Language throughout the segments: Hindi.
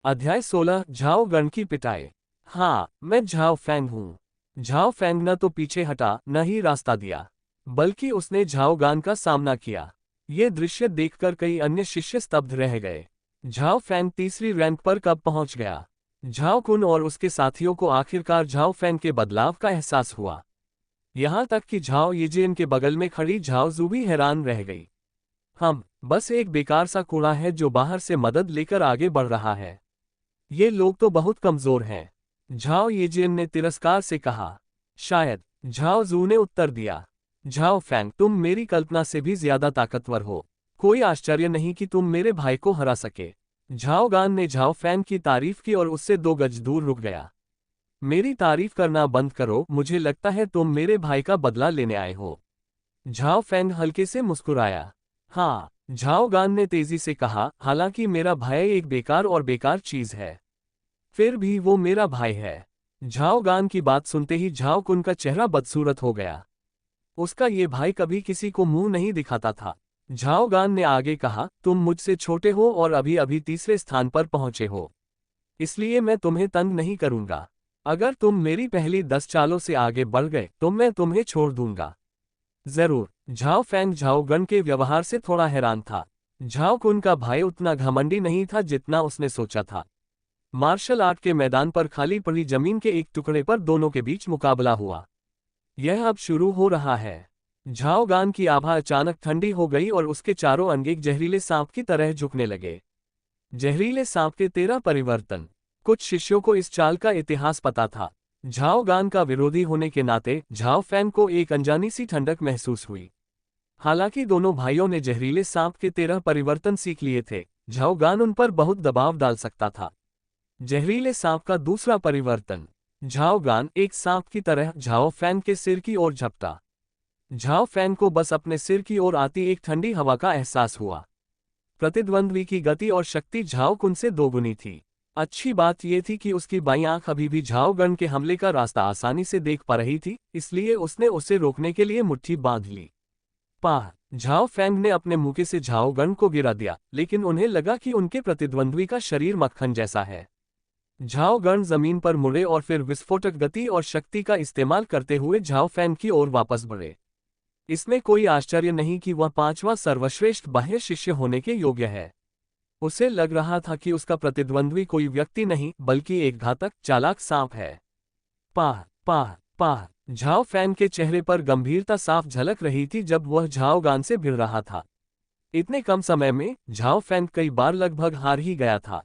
अध्याय 16 झाओ गण की पिटाई। हाँ, मैं झाओ फैंग हूँ। झाओ फैंग न तो पीछे हटा न ही रास्ता दिया, बल्कि उसने झाओ गान का सामना किया। ये दृश्य देखकर कई अन्य शिष्य स्तब्ध रह गए। झाओ फैंग तीसरी रैंक पर कब पहुंच गया? झाओ कुन और उसके साथियों को आखिरकार झाओ फैंग के बदलाव का एहसास हुआ। यहाँ तक कि झाओ येजिन के बगल में खड़ी झाओ जू भी हैरान रह गई। हम बस एक बेकार सा कूड़ा है जो बाहर से मदद लेकर आगे बढ़ रहा है। ये लोग तो बहुत कमजोर हैं, झाओ येजिन ने तिरस्कार से कहा। शायद, झाओ जू ने उत्तर दिया। झाओ फैंग, तुम मेरी कल्पना से भी ज्यादा ताकतवर हो। कोई आश्चर्य नहीं कि तुम मेरे भाई को हरा सके। झाओ गान ने झाओ फैंग की तारीफ की और उससे 2 गज दूर रुक गया। मेरी तारीफ करना बंद करो, मुझे लगता है तुम मेरे भाई का बदला लेने आए हो। झाओ फैंग हल्के से मुस्कुराया। हाँ, झाओ गान ने तेजी से कहा, हालांकि मेरा भाई एक बेकार और बेकार चीज है, फिर भी वो मेरा भाई है। झाओ गान की बात सुनते ही झाओ कुन का चेहरा बदसूरत हो गया। उसका ये भाई कभी किसी को मुंह नहीं दिखाता था। झाओ गान ने आगे कहा, तुम मुझसे छोटे हो और अभी अभी तीसरे स्थान पर पहुंचे हो, इसलिए मैं तुम्हें तंग नहीं करूंगा। अगर तुम मेरी पहली 10 चालों से आगे बढ़ गए तो मैं तुम्हें छोड़ दूंगा। जरूर। झाओ फैंग झाओ गन के व्यवहार से थोड़ा हैरान था। झाओ कुन का भाई उतना घमंडी नहीं था जितना उसने सोचा था। मार्शल आर्ट के मैदान पर खाली पड़ी जमीन के एक टुकड़े पर दोनों के बीच मुकाबला हुआ। यह अब शुरू हो रहा है। झाओ गान की आभा अचानक ठंडी हो गई और उसके चारों अंग एक जहरीले सांप की तरह झुकने लगे। जहरीले सांप के 13 परिवर्तन। कुछ शिष्यों को इस चाल का इतिहास पता था। झाओ गान का विरोधी होने के नाते झाओ फैंग को एक अनजानी सी ठंडक महसूस हुई। हालांकि दोनों भाइयों ने जहरीले सांप के 13 परिवर्तन सीख लिए थे, झाओ गान उन पर बहुत दबाव डाल सकता था। जहरीले सांप का दूसरा परिवर्तन। झाओ गान एक सांप की तरह झाओ फैंग के सिर की ओर झपटा। झाओ फैंग को बस अपने सिर की ओर आती एक ठंडी हवा का एहसास हुआ। प्रतिद्वंद्वी की गति और शक्ति झाओ कुन से दोगुनी थी। अच्छी बात यह थी कि उसकी बाईं आंख अभी भी झाओ गन के हमले का रास्ता आसानी से देख पा रही थी, इसलिए उसने उसे रोकने के लिए मुट्ठी बांध ली। पाह! झाओ फैंग ने अपने मुक्के से झाओ गन को गिरा दिया, लेकिन उन्हें लगा कि उनके प्रतिद्वंद्वी का शरीर मक्खन जैसा है। झाओ गन जमीन पर मुड़े और फिर विस्फोटक गति और शक्ति का इस्तेमाल करते हुए झाओ फैंग की ओर वापस बढ़े। इसमें कोई आश्चर्य नहीं कि वह 5वां सर्वश्रेष्ठ बाह्य शिष्य होने के योग्य है। उसे लग रहा था कि उसका प्रतिद्वंद्वी कोई व्यक्ति नहीं बल्कि एक घातक चालाक सांप है। पाह पाह पाह! झाओ फैंग के चेहरे पर गंभीरता साफ झलक रही थी जब वह झाओ गान से भिड़ रहा था। इतने कम समय में झाओ फैंग कई बार लगभग हार ही गया था।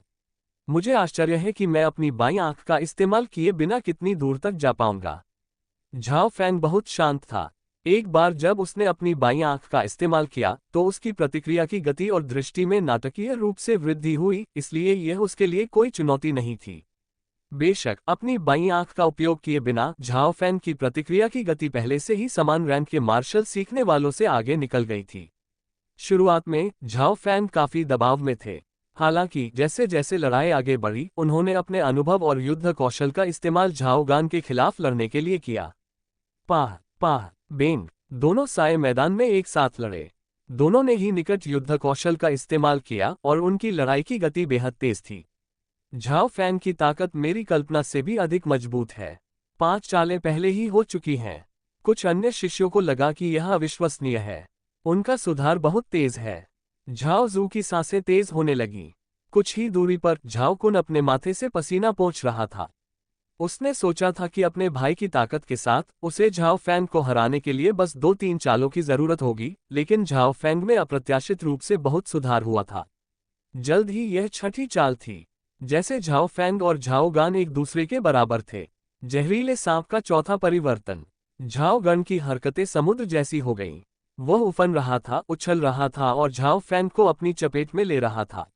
मुझे आश्चर्य है कि मैं अपनी बाईं आंख का इस्तेमाल किए बिना कितनी दूर तक जा पाऊंगा। झाओ फैंग बहुत शांत था। एक बार जब उसने अपनी बाईं आंख का इस्तेमाल किया तो उसकी प्रतिक्रिया की गति और दृष्टि में नाटकीय रूप से वृद्धि हुई, इसलिए यह उसके लिए कोई चुनौती नहीं थी। बेशक अपनी बाईं आंख का उपयोग किए बिना झाओ फैंग की प्रतिक्रिया की गति पहले से ही समान रैंक के मार्शल सीखने वालों से आगे निकल गई थी। शुरुआत में झाओ फैंग काफी दबाव में थे। हालांकि जैसे जैसे लड़ाई आगे बढ़ी, उन्होंने अपने अनुभव और युद्ध कौशल का इस्तेमाल झाओ गान के खिलाफ लड़ने के लिए किया। पाह पाह बेंग! दोनों साए मैदान में एक साथ लड़े। दोनों ने ही निकट युद्ध कौशल का इस्तेमाल किया और उनकी लड़ाई की गति बेहद तेज थी। झाओ फैंग की ताकत मेरी कल्पना से भी अधिक मजबूत है। 5 चालें पहले ही हो चुकी हैं। कुछ अन्य शिष्यों को लगा कि यह अविश्वसनीय है। उनका सुधार बहुत तेज है। झाओ जू की सांसें तेज होने लगीं। कुछ ही दूरी पर झाओ कुन अपने माथे से पसीना पोंछ रहा था। उसने सोचा था कि अपने भाई की ताकत के साथ उसे झाओ फैंग को हराने के लिए बस 2-3 चालों की जरूरत होगी, लेकिन झाओ फैंग में अप्रत्याशित रूप से बहुत सुधार हुआ था। जल्द ही यह छठी चाल थी। जैसे झाओ फैंग और झाओ गान एक दूसरे के बराबर थे। जहरीले सांप का चौथा परिवर्तन। झाओ गन की हरकतें समुद्र जैसी हो गईं। वह उफन रहा था, उछल रहा था और झाओ फैंग को अपनी चपेट में ले रहा था।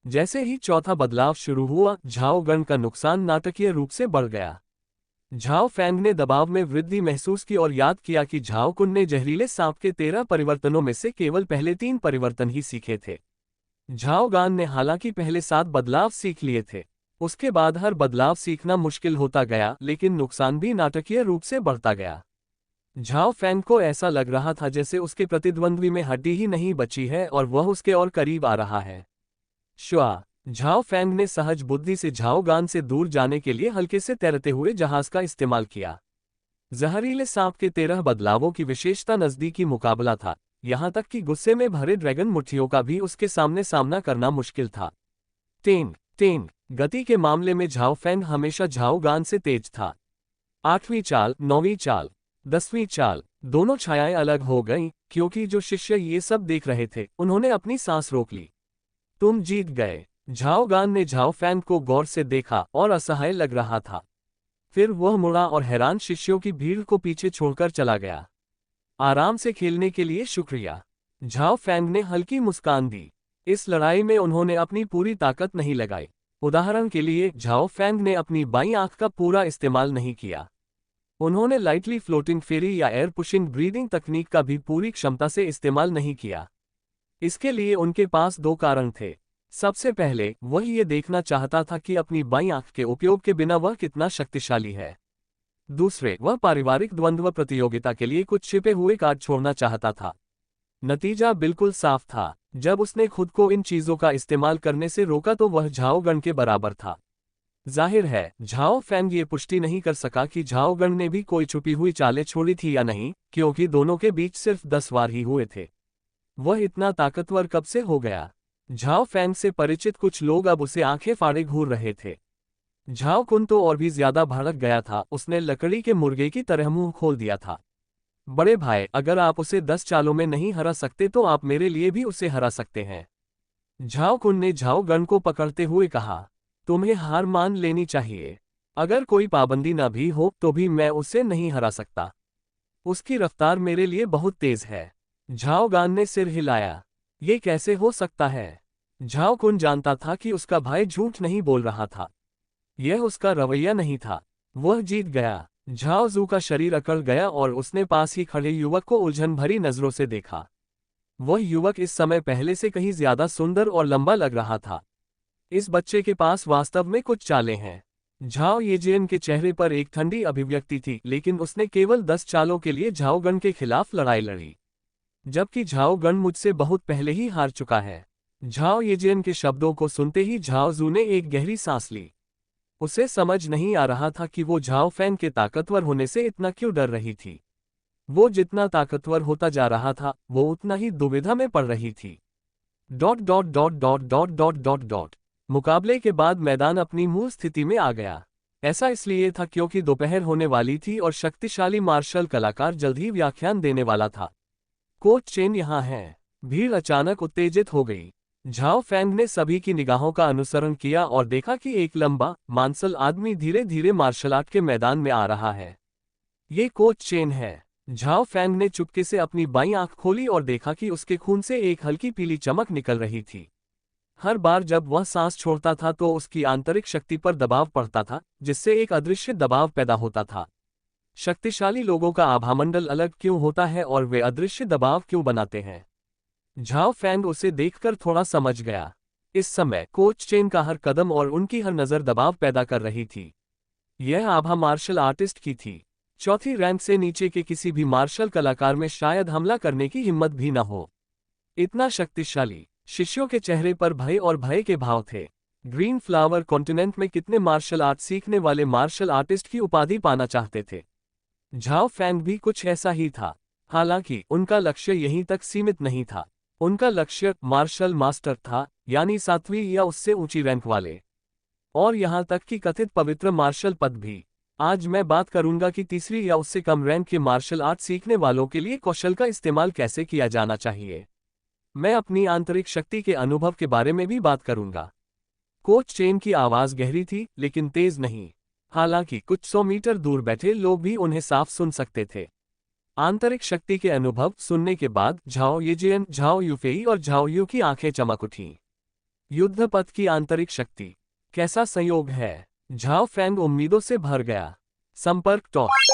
जैसे ही चौथा बदलाव शुरू हुआ, झाओ गन का नुकसान नाटकीय रूप से बढ़ गया। झाओ फैंग ने दबाव में वृद्धि महसूस की और याद किया कि झाओ कुन ने जहरीले सांप के 13 परिवर्तनों में से केवल पहले 3 परिवर्तन ही सीखे थे। झाओ गान ने हालांकि पहले 7 बदलाव सीख लिए थे। उसके बाद हर बदलाव सीखना मुश्किल होता गया, लेकिन नुकसान भी नाटकीय रूप से बढ़ता गया। झाओ फैंग को ऐसा लग रहा था जैसे उसके प्रतिद्वंद्वी में हड्डी ही नहीं बची है और वह उसके और करीब आ रहा है। श्वा! झाओ फैंग ने सहज बुद्धि से झाओ गान से दूर जाने के लिए हल्के से तैरते हुए जहाज का इस्तेमाल किया। जहरीले सांप के 13 बदलावों की विशेषता नजदीकी मुकाबला था, यहां तक कि गुस्से में भरे ड्रैगन मुट्ठियों का भी उसके सामने सामना करना मुश्किल था। तेन तेन गति के मामले में झाओ फैंग हमेशा झाओ गान से तेज था। 8वीं चाल, 9वीं चाल, 10वीं चाल, दोनों छायाएं अलग हो गईं, क्योंकि जो शिष्य ये सब देख रहे थे उन्होंने अपनी सांस रोक ली। तुम जीत गए। झाओ गान ने झाओ फैंग को गौर से देखा और असहाय लग रहा था। फिर वह मुड़ा और हैरान शिष्यों की भीड़ को पीछे छोड़कर चला गया। आराम से खेलने के लिए शुक्रिया। झाओ फैंग ने हल्की मुस्कान दी। इस लड़ाई में उन्होंने अपनी पूरी ताकत नहीं लगाई। उदाहरण के लिए झाओ फैंग ने अपनी बाईं आंख का पूरा इस्तेमाल नहीं किया। उन्होंने लाइटली फ्लोटिंग फेरी या एयर पुशिंग ब्रीदिंग तकनीक का भी पूरी क्षमता से इस्तेमाल नहीं किया। इसके लिए उनके पास 2 कारण थे। सबसे पहले वह ये देखना चाहता था कि अपनी बाईं आंख के उपयोग के बिना वह कितना शक्तिशाली है। दूसरे, वह पारिवारिक द्वंद्व प्रतियोगिता के लिए कुछ छिपे हुए कार्ड छोड़ना चाहता था। नतीजा बिल्कुल साफ था। जब उसने खुद को इन चीजों का इस्तेमाल करने से रोका तो वह झाओ गण के बराबर था। जाहिर है, झाओ फैंग ये पुष्टि नहीं कर सका कि झाओ गण ने भी कोई छुपी हुई चालें छोड़ी थी या नहीं, क्योंकि दोनों के बीच सिर्फ 10 वार ही हुए थे। वह इतना ताकतवर कब से हो गया? झाओ फैंग से परिचित कुछ लोग अब उसे आंखें फाड़े घूर रहे थे। झाओ कुन तो और भी ज्यादा भड़क गया था। उसने लकड़ी के मुर्गे की तरह मुंह खोल दिया था। बड़े भाई, अगर आप उसे 10 चालों में नहीं हरा सकते तो आप मेरे लिए भी उसे हरा सकते हैं। झाओ कुन ने झाओ गण को पकड़ते हुए कहा, तुम्हें हार मान लेनी चाहिए। अगर कोई पाबंदी न भी हो तो भी मैं उसे नहीं हरा सकता। उसकी रफ्तार मेरे लिए बहुत तेज है। झाओ गान ने सिर हिलाया। ये कैसे हो सकता है? झाओ कुन जानता था कि उसका भाई झूठ नहीं बोल रहा था। यह उसका रवैया नहीं था। वह जीत गया। झाओ जू का शरीर अकड़ गया और उसने पास ही खड़े युवक को उलझन भरी नजरों से देखा। वह युवक इस समय पहले से कहीं ज्यादा सुंदर और लंबा लग रहा था। इस बच्चे के पास वास्तव में कुछ चालें हैं। झाओ येजियन के चेहरे पर एक ठंडी अभिव्यक्ति थी, लेकिन उसने केवल 10 चालों के लिए झाओ गण के खिलाफ लड़ाई लड़ी, जबकि झाओ गण मुझसे बहुत पहले ही हार चुका है। झाओ येजियन के शब्दों को सुनते ही झाओ जू ने एक गहरी सांस ली। उसे समझ नहीं आ रहा था कि वो झाओ फैंग के ताकतवर होने से इतना क्यों डर रही थी। वो जितना ताकतवर होता जा रहा था वो उतना ही दुविधा में पड़ रही थी। Dot dot dot dot dot dot dot dot मुकाबले के बाद मैदान अपनी मूल स्थिति में आ गया। ऐसा इसलिए था क्योंकि दोपहर होने वाली थी और शक्तिशाली मार्शल कलाकार जल्द ही व्याख्यान देने वाला था। कोच चेन यहाँ है। भीड़ अचानक उत्तेजित हो गई। झाओ फैंग ने सभी की निगाहों का अनुसरण किया और देखा कि एक लंबा, मांसल आदमी धीरे धीरे मार्शल आर्ट के मैदान में आ रहा है। ये कोच चेन है। झाओ फैंग ने चुपके से अपनी बाईं आंख खोली और देखा कि उसके खून से एक हल्की पीली चमक निकल रही थी। हर बार जब वह सांस छोड़ता था तो उसकी आंतरिक शक्ति पर दबाव पड़ता था, जिससे एक अदृश्य दबाव पैदा होता था। शक्तिशाली लोगों का आभामंडल अलग क्यों होता है और वे अदृश्य दबाव क्यों बनाते हैं? झाओ फैंग उसे देखकर थोड़ा समझ गया। इस समय कोच चेन का हर कदम और उनकी हर नज़र दबाव पैदा कर रही थी। यह आभा मार्शल आर्टिस्ट की थी। चौथी रैंक से नीचे के किसी भी मार्शल कलाकार में शायद हमला करने की हिम्मत भी न हो। इतना शक्तिशाली। शिष्यों के चेहरे पर भय और भय के भाव थे। ग्रीन फ्लावर कॉन्टिनेंट में कितने मार्शल आर्ट सीखने वाले मार्शल आर्टिस्ट की उपाधि पाना चाहते थे। झाओ फैंग भी कुछ ऐसा ही था। हालांकि उनका लक्ष्य यहीं तक सीमित नहीं था। उनका लक्ष्य मार्शल मास्टर था, यानी 7वीं या उससे ऊंची रैंक वाले। और यहां तक कि कथित पवित्र मार्शल पद भी। आज मैं बात करूंगा कि 3री या उससे कम रैंक के मार्शल आर्ट सीखने वालों के लिए कौशल का इस्तेमाल कैसे किया जाना चाहिए। मैं अपनी आंतरिक शक्ति के अनुभव के बारे में भी बात करूंगा। कोच चेन की आवाज गहरी थी, लेकिन तेज नहीं। हालांकि कुछ 100 मीटर दूर बैठे लोग भी उन्हें साफ सुन सकते थे। आंतरिक शक्ति के अनुभव सुनने के बाद झाओ येजियन, झाओ यूफेई और झाओ यू की आंखें चमक उठीं। युद्ध पथ की आंतरिक शक्ति, कैसा संयोग है। झाओ फैंग उम्मीदों से भर गया। संपर्क टॉस।